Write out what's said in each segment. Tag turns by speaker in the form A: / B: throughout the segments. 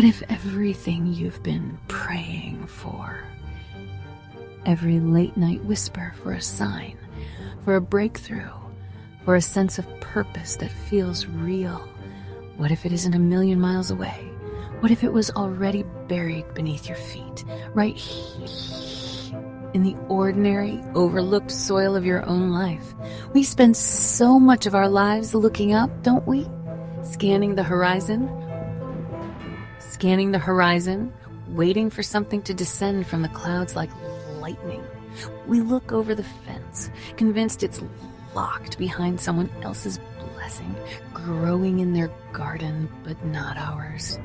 A: What if everything you've been praying for, every late night whisper for a sign, for a breakthrough, for a sense of purpose that feels real, what if it isn't a million miles away? What if it was already buried beneath your feet, right here, in the ordinary, overlooked soil of your own life? We spend so much of our lives looking up, don't we? Scanning the horizon, waiting for something to descend from the clouds like lightning. We look over the fence, convinced it's locked behind someone else's blessing, growing in their garden, but not ours.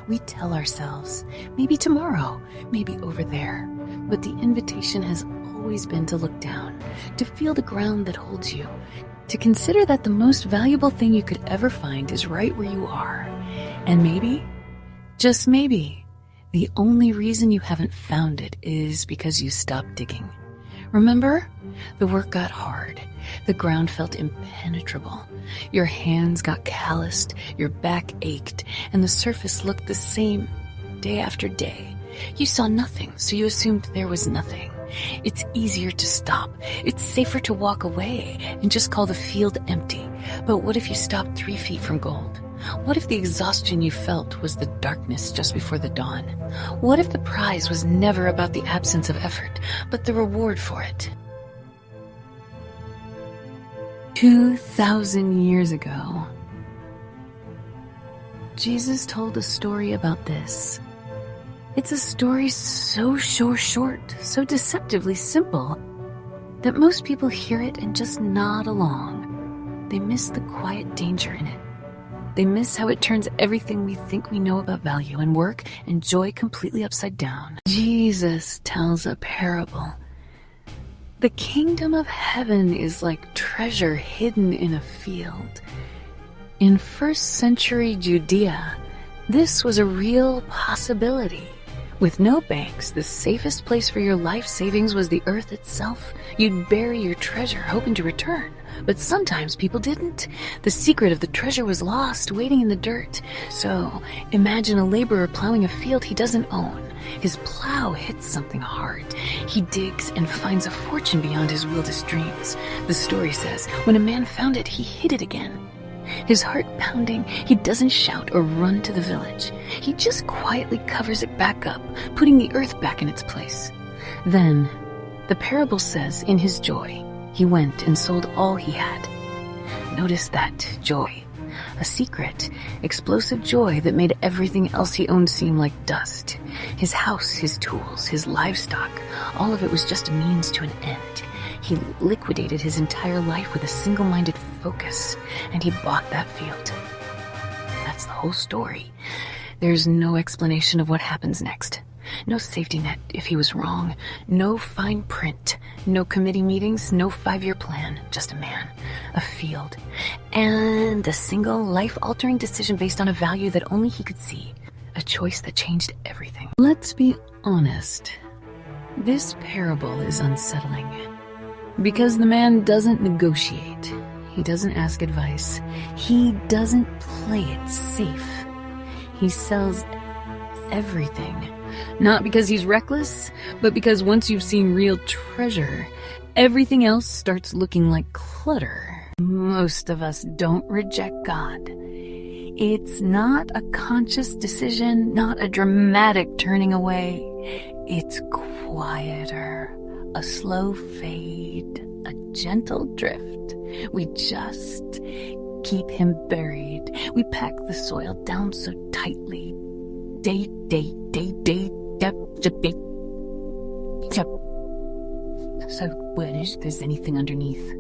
A: We tell ourselves, maybe tomorrow, maybe over there, but the invitation has always been to look down, to feel the ground that holds you, to consider that the most valuable thing you could ever find is right where you are. And maybe, just maybe, the only reason you haven't found it is because you stopped digging. Remember? The work got hard. The ground felt impenetrable. Your hands got calloused, your back ached, and the surface looked the same day after day. You saw nothing, so you assumed there was nothing. It's easier to stop. It's safer to walk away and just call the field empty. But what if you stopped 3 feet from gold? What if the exhaustion you felt was the darkness just before the dawn? What if the prize was never about the absence of effort, but the reward for it? 2,000 years ago, Jesus told a story about this. It's a story so short, so deceptively simple, that most people hear it and just nod along. They miss the quiet danger in it. They miss how it turns everything we think we know about value and work and joy completely upside down. Jesus tells a parable. The kingdom of heaven is like treasure hidden in a field. In first century Judea, this was a real possibility. With no banks, the safest place for your life savings was the earth itself. You'd bury your treasure, hoping to return. But sometimes people didn't. The secret of the treasure was lost, waiting in the dirt. So, imagine a laborer plowing a field he doesn't own. His plow hits something hard. He digs and finds a fortune beyond his wildest dreams. The story says, when a man found it, he hid it again. His heart pounding, he doesn't shout or run to the village. He just quietly covers it back up, putting the earth back in its place. Then, the parable says, in his joy, he went and sold all he had. Notice that joy. A secret, explosive joy that made everything else he owned seem like dust. His house, his tools, his livestock, all of it was just a means to an end. He liquidated his entire life with a single-minded focus, and he bought that field. That's the whole story. There's no explanation of what happens next. No safety net if he was wrong. No fine print. No committee meetings. No 5-year plan. Just a man. A field. And a single life-altering decision based on a value that only he could see. A choice that changed everything. Let's be honest. This parable is unsettling. Because the man doesn't negotiate. He doesn't ask advice. He doesn't play it safe. He sells everything. Not because he's reckless, but because once you've seen real treasure, everything else starts looking like clutter. Most of us don't reject God. It's not a conscious decision, not a dramatic turning away. It's quieter, a slow fade, a gentle drift. We just keep him buried. We pack the soil down so tightly. So what if there's anything underneath?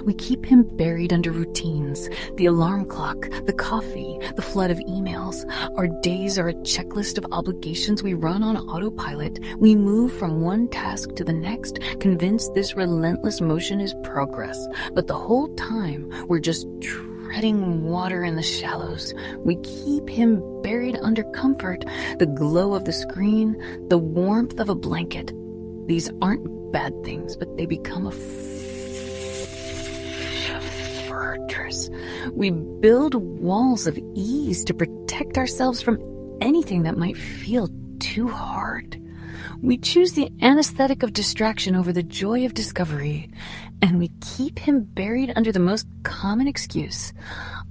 A: We keep him buried under routines, the alarm clock, the coffee, the flood of emails. Our days are a checklist of obligations we run on autopilot. We move from one task to the next, convinced this relentless motion is progress. But the whole time, we're just treading water in the shallows. We keep him buried under comfort, the glow of the screen, the warmth of a blanket. These aren't bad things, but they become a fortress. We build walls of ease to protect ourselves from anything that might feel too hard. We choose the anesthetic of distraction over the joy of discovery, and we keep him buried under the most common excuse.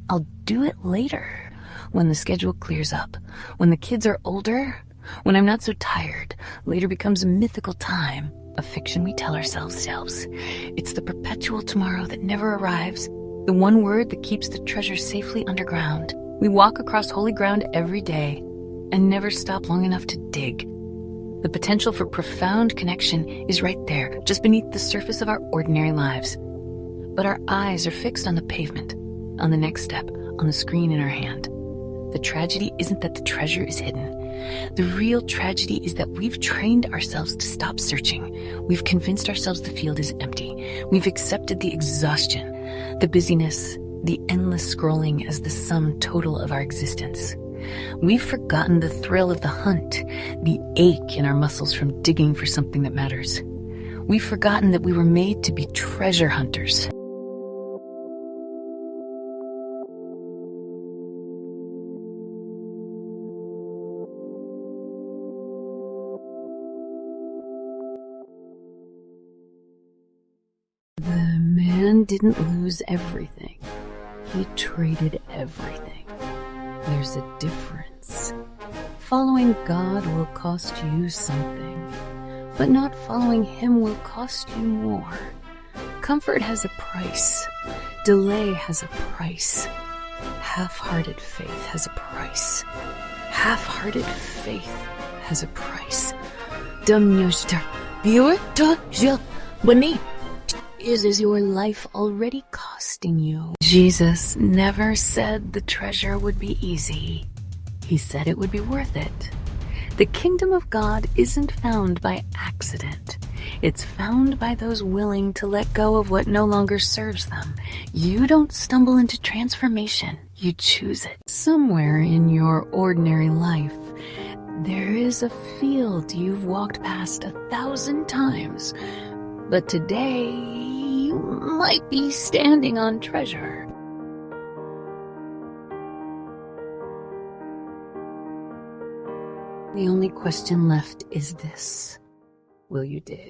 A: I'll do it later, when the schedule clears up, when the kids are older, when I'm not so tired. Later becomes a mythical time, a fiction we tell ourselves. It's the perpetual tomorrow that never arrives, the one word that keeps the treasure safely underground. We walk across holy ground every day and never stop long enough to dig. The potential for profound connection is right there, just beneath the surface of our ordinary lives. But our eyes are fixed on the pavement, on the next step, on the screen in our hand. The tragedy isn't that the treasure is hidden. The real tragedy is that we've trained ourselves to stop searching. We've convinced ourselves the field is empty. We've accepted the exhaustion, the busyness, the endless scrolling as the sum total of our existence. We've forgotten the thrill of the hunt, the ache in our muscles from digging for something that matters. We've forgotten that we were made to be treasure hunters. The man didn't lose everything. He traded everything. There's a difference. Following God will cost you something, but not following him will cost you more. Comfort has a price. Delay has a price. Half-hearted faith has a price. Half-hearted faith has a price. Is your life already costing you? Jesus never said the treasure would be easy. He said it would be worth it. The kingdom of God isn't found by accident. It's found by those willing to let go of what no longer serves them. You don't stumble into transformation. You choose it. Somewhere in your ordinary life, there is a field you've walked past 1,000 times, but today you might be standing on treasure. The only question left is this: will you dig?